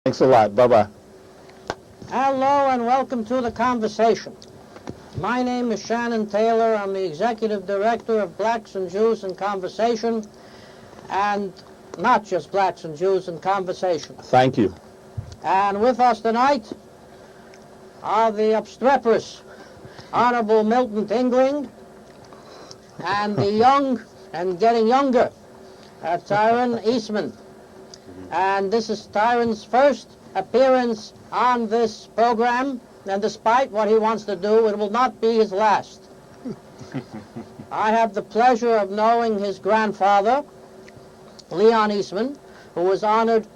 Thanks a lot. Bye-bye. Hello and welcome to The Conversation. My name is Shannon Taylor. I'm the Executive Director of Blacks and Jews in Conversation, and not just Blacks and Jews in Conversation. Thank you. And with us tonight are the obstreperous Honorable Milton Tingling and the young and getting younger Tyren Eastmond. And this is Tyren's first appearance on this program, and despite what he wants to do, it will not be his last. I have the pleasure of knowing his grandfather, Leon Eastmond, who was honored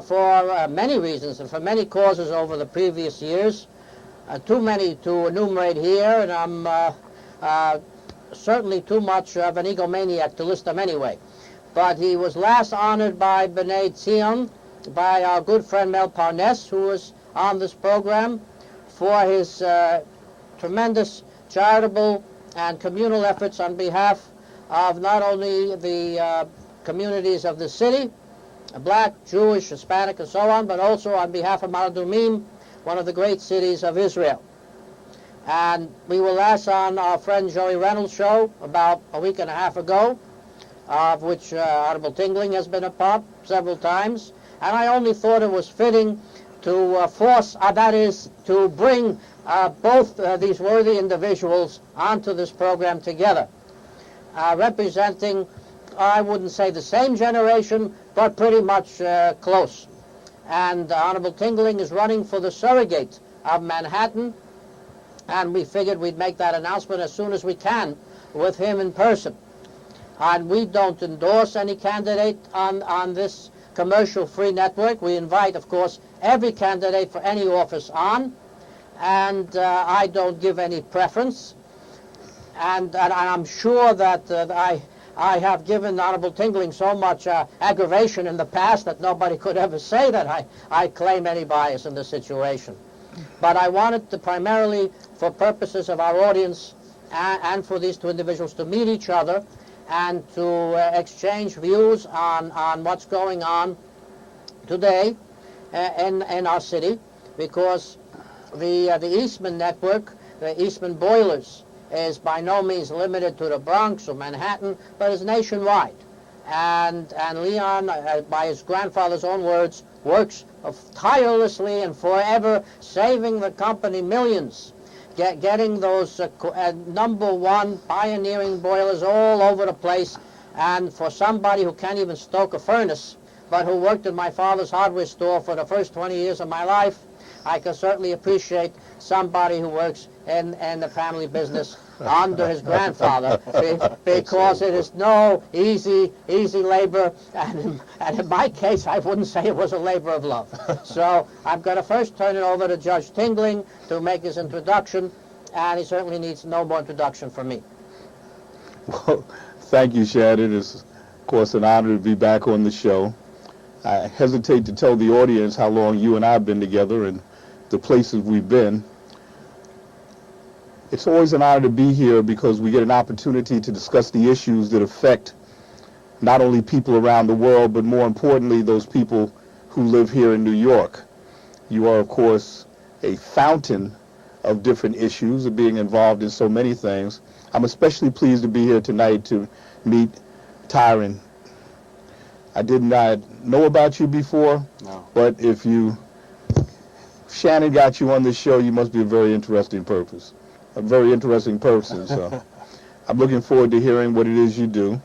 for many reasons and for many causes over the previous years. Too many to enumerate here, and I'm certainly too much of an egomaniac to list them anyway. But he was last honored by B'nai Zion, by our good friend Mel Parnes, who was on this program, for his tremendous charitable and communal efforts on behalf of not only the communities of the city, Black, Jewish, Hispanic, and so on, but also on behalf of Ma'ale-Adumim, one of the great cities of Israel. And we were last on our friend Joey Reynolds' show about a week and a half ago, of which Honorable Tingling has been a part several times. And I only thought it was fitting to that is, to bring both these worthy individuals onto this program together, representing, I wouldn't say the same generation, but pretty much close. And Honorable Tingling is running for the surrogate of Manhattan, and we figured we'd make that announcement as soon as we can with him in person. And we don't endorse any candidate on this commercial-free network. We invite, of course, every candidate for any office on, and I don't give any preference. And I'm sure that I have given Honorable Tingling so much aggravation in the past that nobody could ever say that I claim any bias in this situation. But I wanted to primarily, for purposes of our audience and for these two individuals to meet each other and to exchange views on what's going on today in our city, because the Eastmond network, the Eastmond Boilers, is by no means limited to the Bronx or Manhattan, but is nationwide. And Leon, by his grandfather's own words, works tirelessly and forever, saving the company millions, getting those #1 pioneering boilers all over the place. And for somebody who can't even stoke a furnace, but who worked in my father's hardware store for the first 20 years of my life, I can certainly appreciate somebody who works in the family business under his grandfather, because it is no easy labor, and in my case, I wouldn't say it was a labor of love. So I'm going to first turn it over to Judge Tingling to make his introduction, and he certainly needs no more introduction from me. Well, thank you, Shannon. It's, of course, an honor to be back on the show. I hesitate to tell the audience how long you and I have been together and the places we've been. It's always an honor to be here because we get an opportunity to discuss the issues that affect not only people around the world, but more importantly, those people who live here in New York. You are, of course, a fountain of different issues, of being involved in so many things. I'm especially pleased to be here tonight to meet Tyren. I did not know about you before, No. but if Shannon got you on this show, you must be a very interesting person. So I'm looking forward to hearing what it is you do.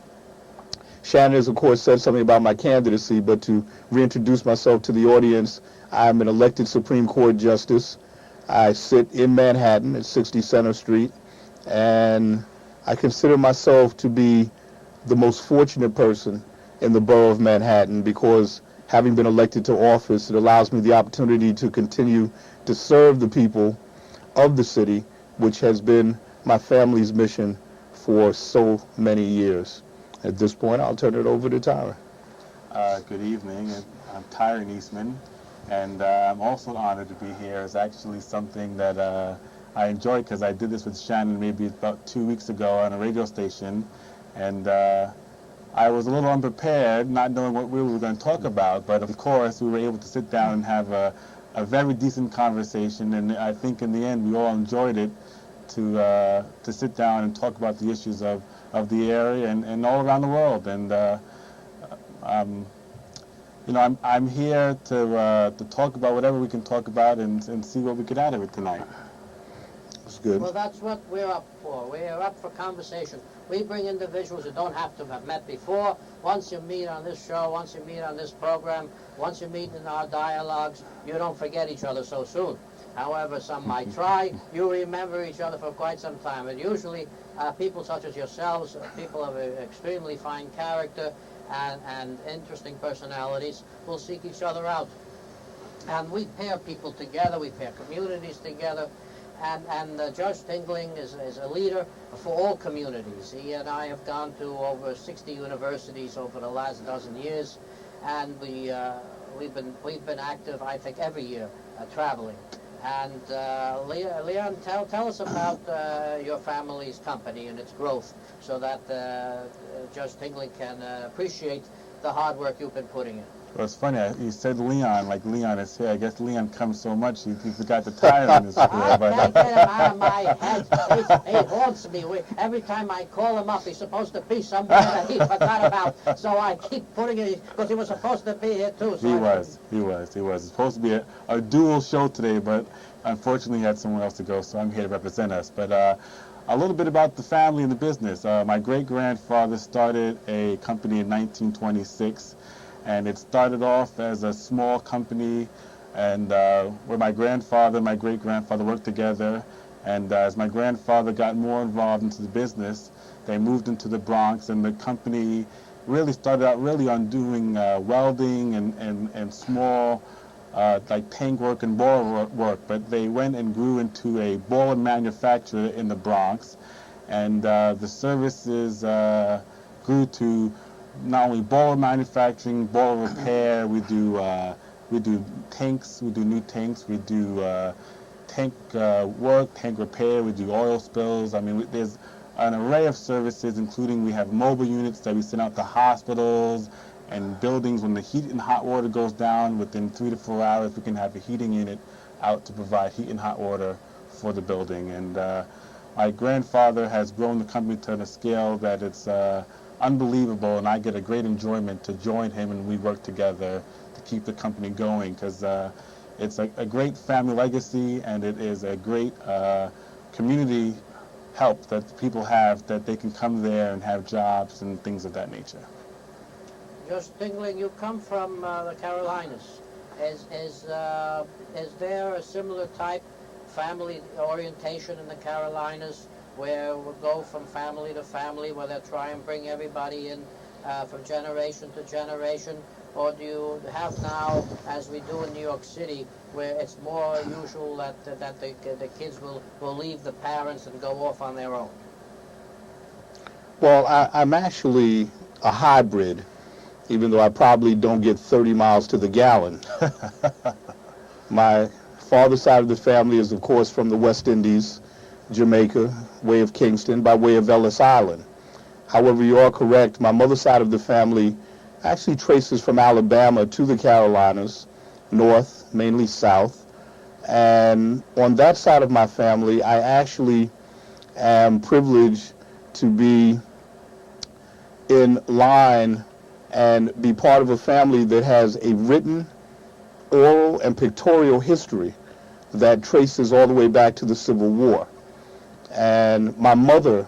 Shannon has, of course, said something about my candidacy, but to reintroduce myself to the audience, I'm an elected Supreme Court Justice. I sit in Manhattan at 60 Center Street, and I consider myself to be the most fortunate person in the borough of Manhattan because having been elected to office, it allows me the opportunity to continue to serve the people of the city, which has been my family's mission for so many years. At this point, I'll turn it over to Tyren. Good evening. I'm Tyren Eastmond, and I'm also honored to be here. It's actually something that I enjoy because I did this with Shannon maybe about 2 weeks ago on a radio station, and I was a little unprepared, not knowing what we were going to talk about, but of course we were able to sit down and have a very decent conversation, and I think in the end we all enjoyed it to sit down and talk about the issues of the area and all around the world. And I'm here to talk about whatever we can talk about and see what we get out of it tonight. It's good. Well, that's what we're up for. We're up for conversation. We bring individuals who don't have to have met before. Once you meet on this show, once you meet on this program, once you meet in our dialogues, you don't forget each other so soon. However, some might try. You remember each other for quite some time. And usually people such as yourselves, people of extremely fine character and interesting personalities, will seek each other out. And we pair people together, we pair communities together. And Judge Tingling is a leader for all communities. He and I have gone to over 60 universities over the last dozen years, and we've been active, I think, every year traveling. And Leon, tell us about your family's company and its growth, so that Judge Tingling can appreciate the hard work you've been putting in. Well, it's funny, you said Leon, like Leon is here. I guess Leon comes so much, he forgot the Tyren is here. I can't get him out of my head. He haunts me. Every time I call him up, he's supposed to be somewhere that he forgot about. So I keep putting it, because he was supposed to be here too. So He was. It's supposed to be a dual show today, but unfortunately he had somewhere else to go, so I'm here to represent us. But a little bit about the family and the business. My great-grandfather started a company in 1926. And it started off as a small company, and where my grandfather and my great-grandfather worked together. And as my grandfather got more involved into the business, they moved into the Bronx, and the company really started out on doing welding and small like tank work and boiler work. But they went and grew into a boiler manufacturer in the Bronx, and the services grew to not only boiler manufacturing, boiler repair. We do tanks. We do new tanks. We do tank work, tank repair. We do oil spills. I mean, there's an array of services, including we have mobile units that we send out to hospitals and buildings. When the heat and hot water goes down, within 3 to 4 hours, we can have a heating unit out to provide heat and hot water for the building. And my grandfather has grown the company to a scale that it's unbelievable, and I get a great enjoyment to join him, and we work together to keep the company going, because it's a great family legacy, and it is a great community help that people have, that they can come there and have jobs and things of that nature. Judge Tingling, you come from the Carolinas. Is there a similar type family orientation in the Carolinas, where we'll go from family to family, where they try and bring everybody in from generation to generation? Or do you have now, as we do in New York City, where it's more usual that the kids will leave the parents and go off on their own? Well, I'm actually a hybrid, even though I probably don't get 30 miles to the gallon. My father's side of the family is, of course, from the West Indies, Jamaica, way of Kingston, by way of Ellis Island. However, you are correct. My mother's side of the family actually traces from Alabama to the Carolinas, north, mainly south. And on that side of my family, I actually am privileged to be in line and be part of a family that has a written, oral, and pictorial history that traces all the way back to the Civil War. And my mother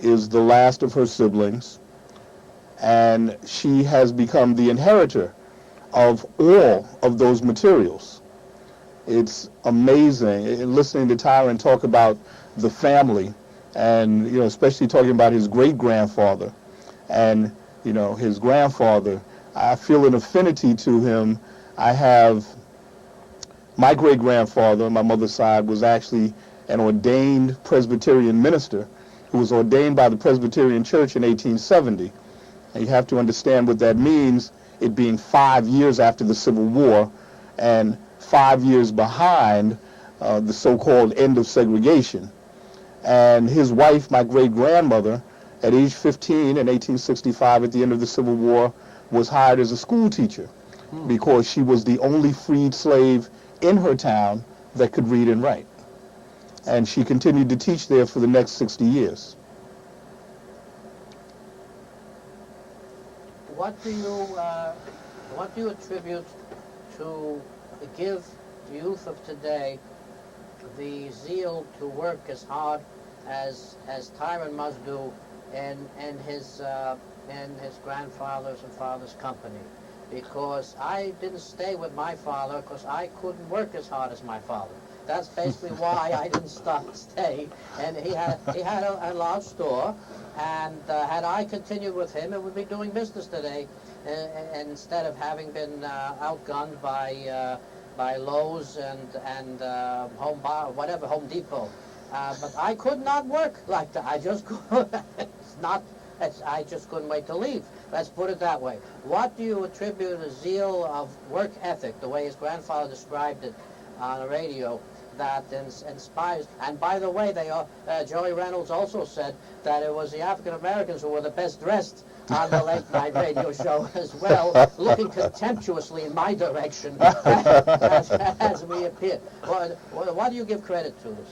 is the last of her siblings, and she has become the inheritor of all of those materials. It's amazing. And listening to Tyren talk about the family, and especially talking about his great-grandfather and his grandfather, I feel an affinity to him. I have my great-grandfather on my mother's side was actually an ordained Presbyterian minister who was ordained by the Presbyterian Church in 1870. And you have to understand what that means, it being 5 years after the Civil War and 5 years behind the so-called end of segregation. And his wife, my great-grandmother, at age 15 in 1865, at the end of the Civil War, was hired as a school teacher because she was the only freed slave in her town that could read and write. And she continued to teach there for the next 60 years. What do you attribute to give the youth of today the zeal to work as hard as Tyren must do in his grandfather's and father's company? Because I didn't stay with my father because I couldn't work as hard as my father. That's basically why I didn't stay. And he had a large store, and had I continued with him, it would be doing business today, and instead of having been outgunned by Lowe's and Home Depot. But I could not work like that. I just could. I just couldn't wait to leave. Let's put it that way. What do you attribute a zeal of work ethic, the way his grandfather described it on the radio, that inspires? And by the way, Joey Reynolds also said that it was the African Americans who were the best dressed on the late night radio show as well, looking contemptuously in my direction as we appeared. What do you give credit to this?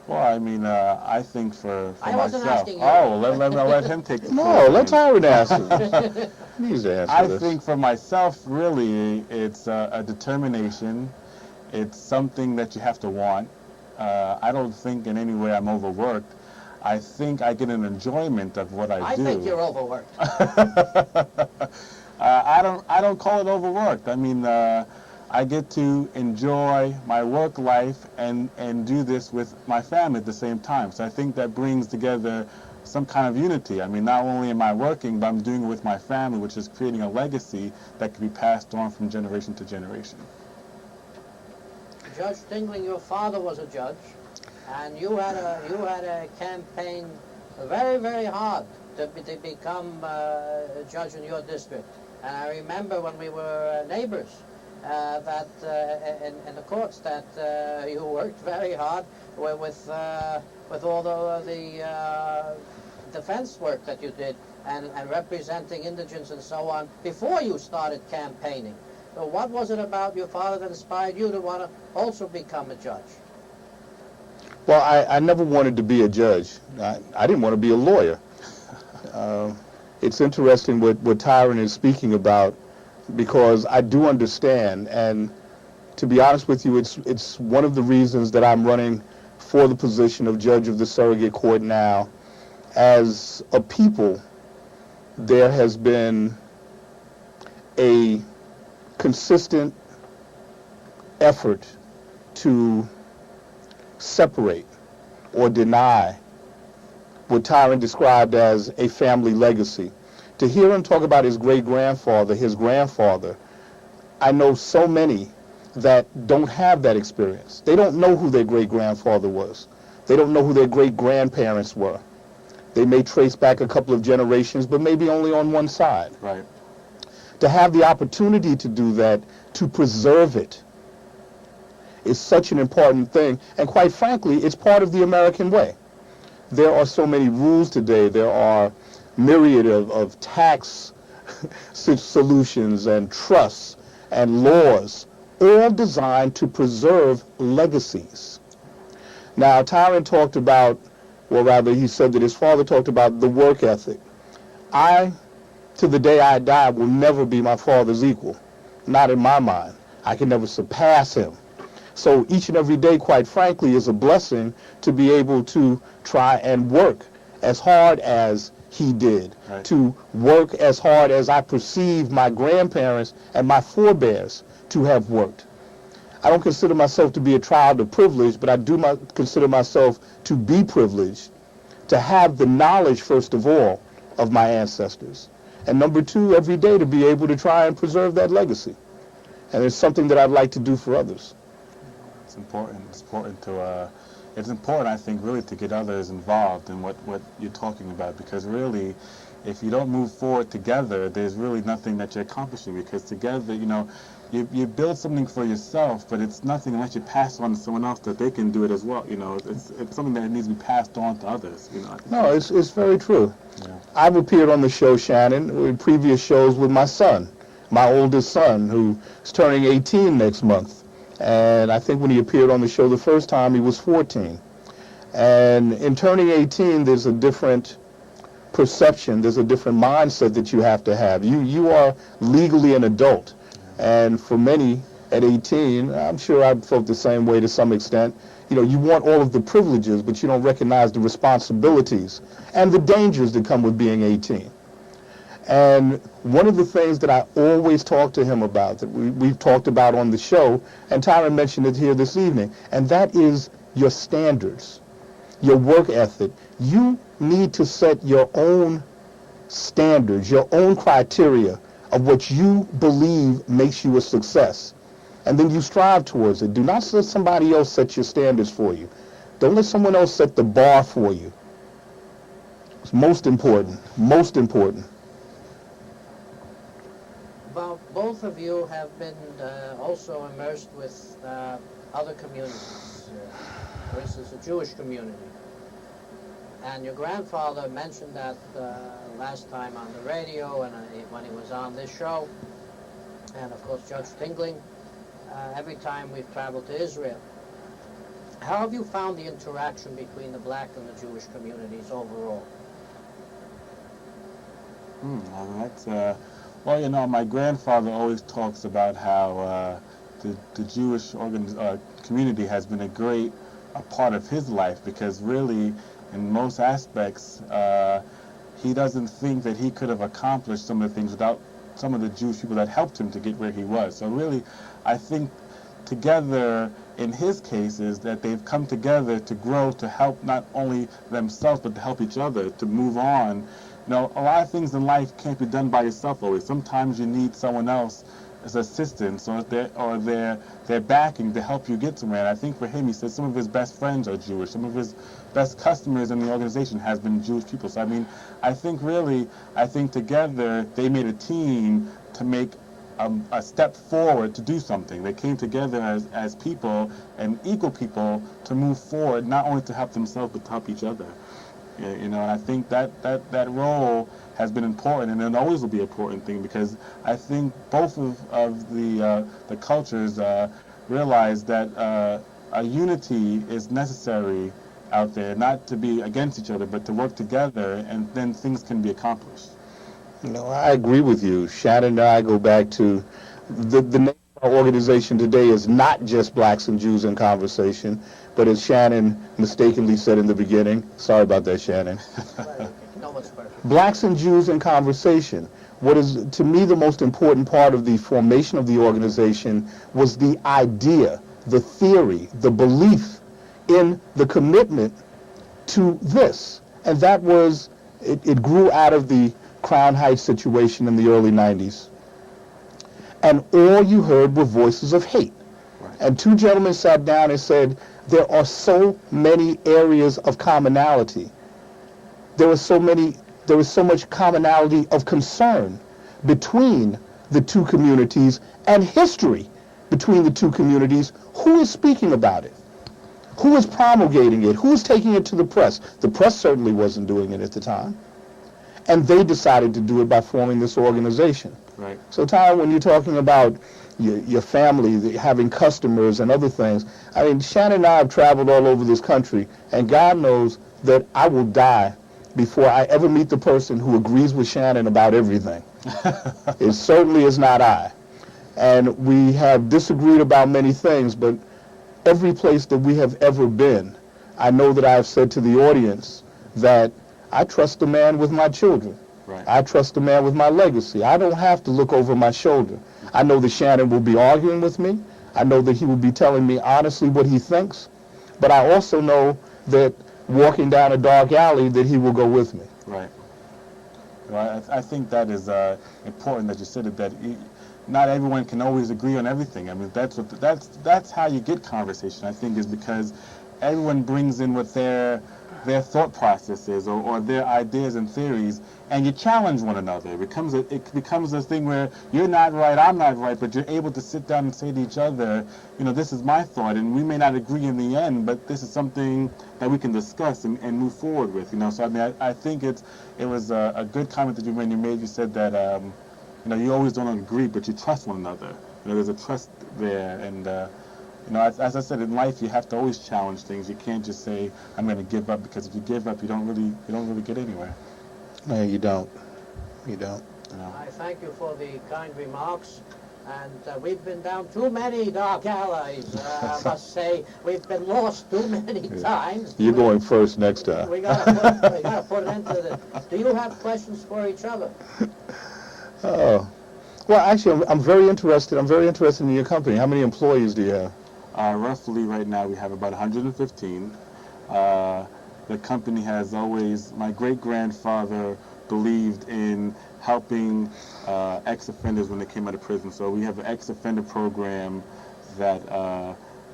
Well, I mean, I think for I wasn't myself. asking you. Oh, let him take the No, let Tyren answer. He needs to answer I this. think for myself, really, it's a determination. It's something that you have to want. I don't think in any way I'm overworked. I think I get an enjoyment of what I do. I think you're overworked. I don't call it overworked. I mean, I get to enjoy my work life and do this with my family at the same time. So I think that brings together some kind of unity. I mean, not only am I working, but I'm doing it with my family, which is creating a legacy that can be passed on from generation to generation. Judge Tingling, your father was a judge, and you had a campaign very, very hard to become a judge in your district. And I remember when we were neighbors, that in the courts that you worked very hard with all the defense work that you did and representing indigents and so on before you started campaigning. So what was it about your father that inspired you to want to also become a judge? Well, I never wanted to be a judge. I didn't want to be a lawyer. It's interesting what Tyren is speaking about, because I do understand, and to be honest with you, it's one of the reasons that I'm running for the position of judge of the surrogate court now. As a people, there has been a consistent effort to separate or deny what Tyren described as a family legacy. To hear him talk about his great-grandfather, his grandfather, I know so many that don't have that experience. They don't know who their great-grandfather was. They don't know who their great-grandparents were. They may trace back a couple of generations, but maybe only on one side. Right. To have the opportunity to do that, to preserve it, is such an important thing. And quite frankly, it's part of the American way. There are so many rules today. There are myriad of tax solutions and trusts and laws, all designed to preserve legacies. Now, Tyren talked about, well, rather, he said that his father talked about the work ethic. I, to the day I die, will never be my father's equal. Not in my mind. I can never surpass him. So each and every day, quite frankly, is a blessing to be able to try and work as hard as he did, right, to work as hard as I perceive my grandparents and my forebears to have worked. I don't consider myself to be a child of privilege, but I do consider myself to be privileged, to have the knowledge, first of all, of my ancestors. And number two, every day to be able to try and preserve that legacy. And it's something that I'd like to do for others. It's important. It's important, I think, really to get others involved in what you're talking about, because really if you don't move forward together, there's really nothing that you're accomplishing, because together, you build something for yourself, but it's nothing unless you pass it on to someone else that they can do it as well. It's something that needs to be passed on to others. No, it's very true. Yeah. I've appeared on the show, Shannon, in previous shows with my son, my oldest son, who's turning 18 next month. And I think when he appeared on the show the first time, he was 14. And in turning 18, there's a different perception, there's a different mindset that you have to have. You are legally an adult. And for many at 18, I'm sure I felt the same way to some extent. You want all of the privileges, but you don't recognize the responsibilities and the dangers that come with being 18. And one of the things that I always talk to him about, that we've talked about on the show, and Tyren mentioned it here this evening, and that is your standards, your work ethic. You need to set your own standards, your own criteria of what you believe makes you a success. And then you strive towards it. Do not let somebody else set your standards for you. Don't let someone else set the bar for you. It's most important, most important. Well, both of you have been also immersed with other communities, for instance, the Jewish community. And your grandfather mentioned that last time on the radio and when he was on this show. And of course, Judge Tingling, every time we've traveled to Israel. How have you found the interaction between the black and the Jewish communities overall? Well, my grandfather always talks about how the Jewish community has been a part of his life, because really, in most aspects, he doesn't think that he could have accomplished some of the things without some of the Jewish people that helped him to get where he was. So really, I think together, in his case, is that they've come together to grow, to help not only themselves, but to help each other, to move on. A lot of things in life can't be done by yourself always. Sometimes you need someone else as assistance or their backing to help you get somewhere. And I think for him, he said some of his best friends are Jewish. Some of his best customers in the organization has been Jewish people. So I think together they made a team to make a step forward to do something. They came together as people and equal people to move forward, not only to help themselves but to help each other. And I think that role has been important, and it always will be an important thing, because I think both of the cultures realize that a unity is necessary out there, not to be against each other, but to work together, and then things can be accomplished. I agree with you. Shannon and I go back to the name of our organization today is not just Blacks and Jews in Conversation, but as Shannon mistakenly said in the beginning, sorry about that, Shannon, Blacks and Jews in Conversation. What is, to me, the most important part of the formation of the organization was the idea, the theory, the belief in the commitment to this. And that was, it grew out of the Crown Heights situation in the early 90s. And all you heard were voices of hate. Right. And two gentlemen sat down and said, there are so many areas of commonality. There was so much commonality of concern between the two communities and history between the two communities. Who is speaking about it? Who is promulgating it? Who is taking it to the press? The press certainly wasn't doing it at the time. And they decided to do it by forming this organization. Right. So, Tyren, when you're talking about your family, having customers and other things, Shannon and I have traveled all over this country, and God knows that I will die before I ever meet the person who agrees with Shannon about everything. It certainly is not I. And we have disagreed about many things, but every place that we have ever been, I know that I have said to the audience that I trust the man with my children. Right. I trust the man with my legacy. I don't have to look over my shoulder. I know that Shannon will be arguing with me. I know that he will be telling me honestly what he thinks. But I also know that walking down a dark alley, that he will go with me. Right. Well, I think that is important that you said it, that not everyone can always agree on everything. that's how you get conversation, I think, is because everyone brings in what their their thought processes or their ideas and theories, and you challenge one another. It becomes this thing where you're not right, I'm not right, but you're able to sit down and say to each other, this is my thought, and we may not agree in the end, but this is something that we can discuss and move forward with. So I mean, I think it was a good comment that you made. You said that you always don't agree, but you trust one another. There's a trust there, and as I said, in life you have to always challenge things. You can't just say I'm going to give up, because if you give up, you don't really get anywhere. No, you don't. I thank you for the kind remarks, and we've been down too many dark alleys. I must say we've been lost too many times. You're going first next time. We gotta put an end to this. Do you have questions for each other? Oh, well, actually, I'm very interested. I'm very interested in your company. How many employees do you have? Roughly right now we have about 115. The company has always, my great-grandfather believed in helping ex-offenders when they came out of prison. So we have an ex-offender program that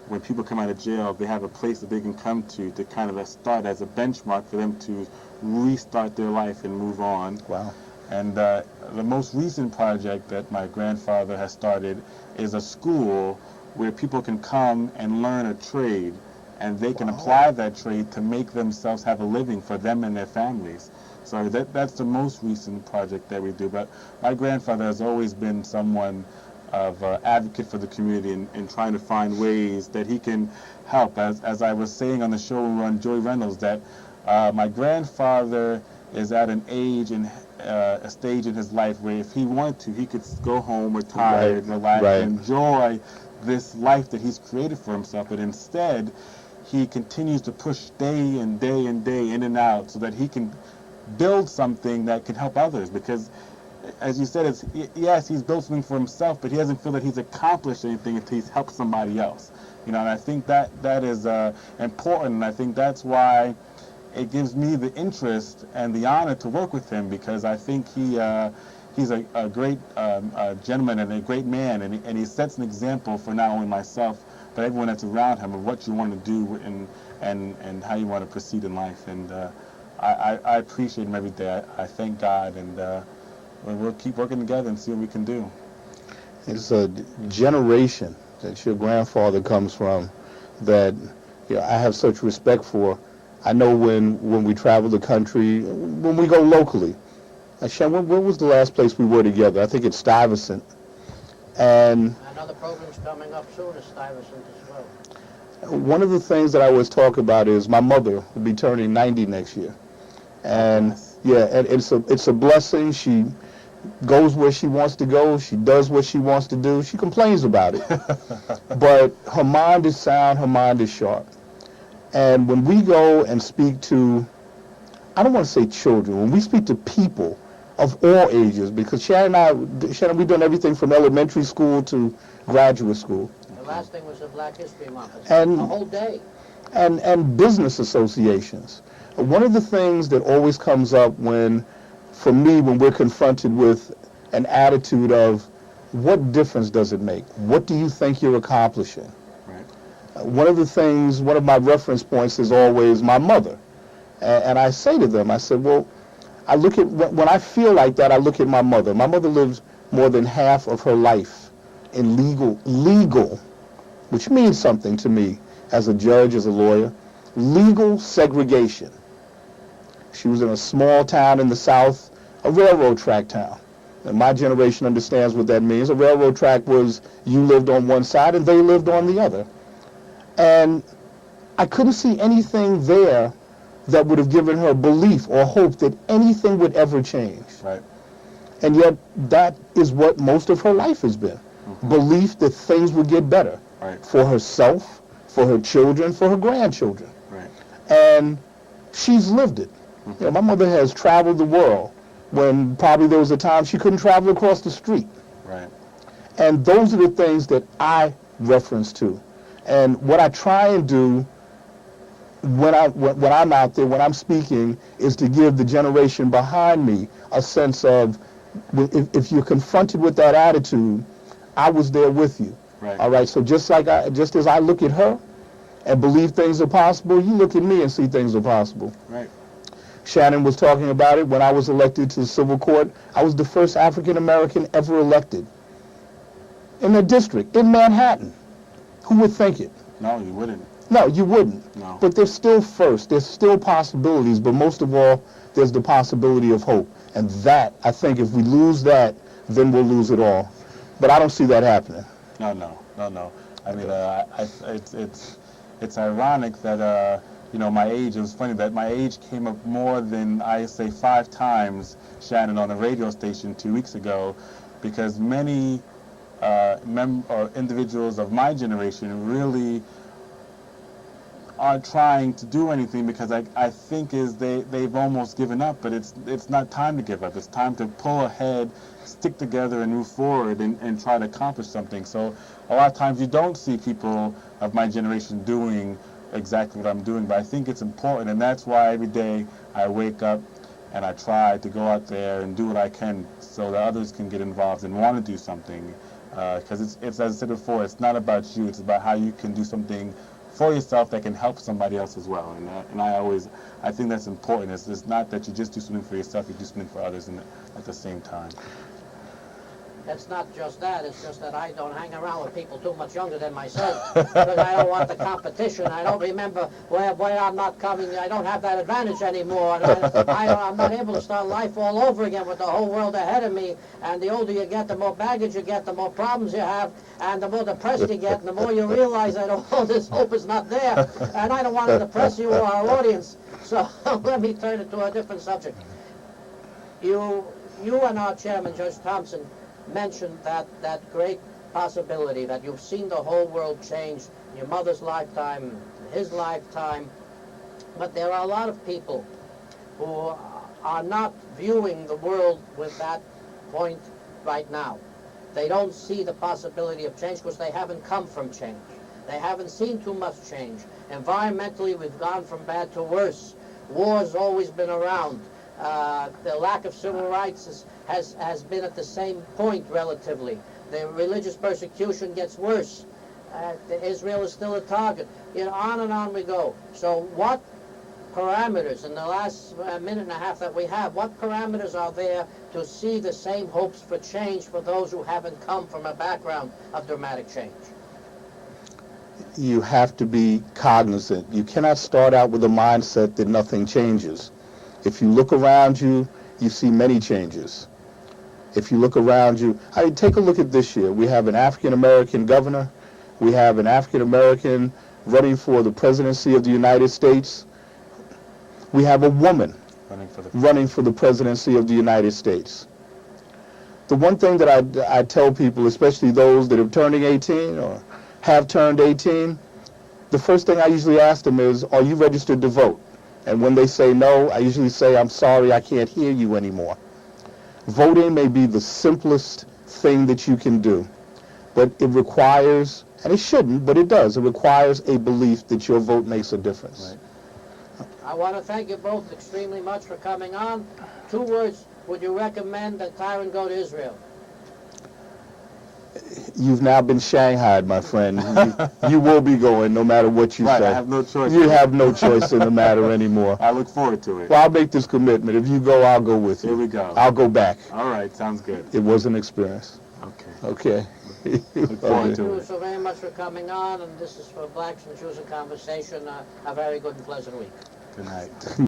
when people come out of jail, they have a place that they can come to kind of start as a benchmark for them to restart their life and move on. Wow. And the most recent project that my grandfather has started is a school where people can come and learn a trade, and they can apply that trade to make themselves have a living for them and their families. So that's the most recent project that we do. But my grandfather has always been someone of advocate for the community and trying to find ways that he can help. As I was saying on the show on Joy Reynolds, that my grandfather is at an age and a stage in his life where if he wanted to, he could go home retired, relax, and enjoy this life that he's created for himself. But instead, he continues to push day and day and day in and out so that he can build something that can help others. Because, as you said, yes, he's built something for himself, but he doesn't feel that he's accomplished anything until he's helped somebody else. And I think that is important, and I think that's why it gives me the interest and the honor to work with him, because I think he's a great gentleman and a great man, and he sets an example for not only myself, but everyone that's around him of what you want to do and how you want to proceed in life. And I appreciate him every day. I thank God, and we'll keep working together and see what we can do. It's a generation that your grandfather comes from that I have such respect for. I know when we travel the country, when we go locally. When was the last place we were together? I think it's Stuyvesant. And another program's coming up soon at Stuyvesant as well. One of the things that I always talk about is my mother will be turning 90 next year. And and it's a blessing. She goes where she wants to go. She does what she wants to do. She complains about it. But her mind is sound. Her mind is sharp. And when we go and speak to, I don't want to say children, when we speak to people of all ages, because Shannon, we've done everything from elementary school to graduate school. The last thing was the Black History Month. And a whole day. And business associations. One of the things that always comes up for me, when we're confronted with an attitude of, what difference does it make? What do you think you're accomplishing? One of my reference points is always my mother. And I say to them, I said, well, when I feel like that, I look at my mother. My mother lives more than half of her life in legal, which means something to me as a judge, as a lawyer, legal segregation. She was in a small town in the South, a railroad track town. And my generation understands what that means. A railroad track was you lived on one side and they lived on the other. And I couldn't see anything there that would have given her belief or hope that anything would ever change. Right. And yet that is what most of her life has been. Mm-hmm. Belief that things would get better for herself, for her children, for her grandchildren. Right. And she's lived it. Mm-hmm. My mother has traveled the world when probably there was a time she couldn't travel across the street. Right. And those are the things that I reference to. And what I try and do when I'm out there, when I'm speaking, is to give the generation behind me a sense of, if you're confronted with that attitude, I was there with you. Right. All right. So just as I look at her, and believe things are possible, you look at me and see things are possible. Right. Shannon was talking about it. When I was elected to the civil court, I was the first African American ever elected in a district in Manhattan. Who would think it? No, you wouldn't. No, you wouldn't. No. But there's still first. There's still possibilities, but most of all, there's the possibility of hope. And that, I think, if we lose that, then we'll lose it all. But I don't see that happening. No. I mean, it's ironic that my age. It was funny that my age came up more than I say 5 times, Shannon, on a radio station 2 weeks ago, because many individuals of my generation really aren't trying to do anything, because I think they've almost given up. But it's not time to give up. It's time to pull ahead, stick together, and move forward and try to accomplish something. So a lot of times you don't see people of my generation doing exactly what I'm doing, but I think it's important, and that's why every day I wake up and I try to go out there and do what I can so that others can get involved and want to do something. Because it's, as I said before, it's not about you. It's about how you can do something for yourself that can help somebody else as well. And I think that's important. It's not that you just do something for yourself, you do something for others at the same time. It's not just that. It's just that I don't hang around with people too much younger than myself because I don't want the competition. I don't remember where I'm not coming. I don't have that advantage anymore. And I'm not able to start life all over again with the whole world ahead of me. And the older you get, the more baggage you get, the more problems you have, and the more depressed you get, and the more you realize that all this hope is not there. And I don't want to depress you or our audience. So let me turn it to a different subject. You and our chairman, Judge Thompson, mentioned that great possibility that you've seen the whole world change in your mother's lifetime, his lifetime, but there are a lot of people who are not viewing the world with that point right now. They don't see the possibility of change because they haven't come from change. They haven't seen too much change. Environmentally, we've gone from bad to worse. War's always been around. The lack of civil rights has been at the same point relatively. The religious persecution gets worse. Israel is still a target. On and on we go. So what parameters, in the last minute and a half that we have, what parameters are there to see the same hopes for change for those who haven't come from a background of dramatic change? You have to be cognizant. You cannot start out with a mindset that nothing changes. If you look around you, you see many changes. If you look around you, take a look at this year. We have an African-American governor. We have an African-American running for the presidency of the United States. We have a woman running for the presidency of the United States. The one thing that I tell people, especially those that are turning 18 or have turned 18, the first thing I usually ask them is, are you registered to vote? And when they say no, I usually say, I'm sorry, I can't hear you anymore. Voting may be the simplest thing that you can do, but it requires, and it shouldn't, but it does, it requires a belief that your vote makes a difference. Right. I want to thank you both extremely much for coming on. 2 words, would you recommend that Tyren go to Israel? You've now been shanghaied, my friend. You will be going no matter what you say. I have no choice. You have no choice in the matter anymore. I look forward to it. Well, I'll make this commitment. If you go, I'll go with you. Here we go. I'll go back. All right, sounds good. It was an experience. Okay. Look forward to Thank you it. so very much for coming on, and this is for Blacks and Jews in Conversation. A very good and pleasant week. Good night.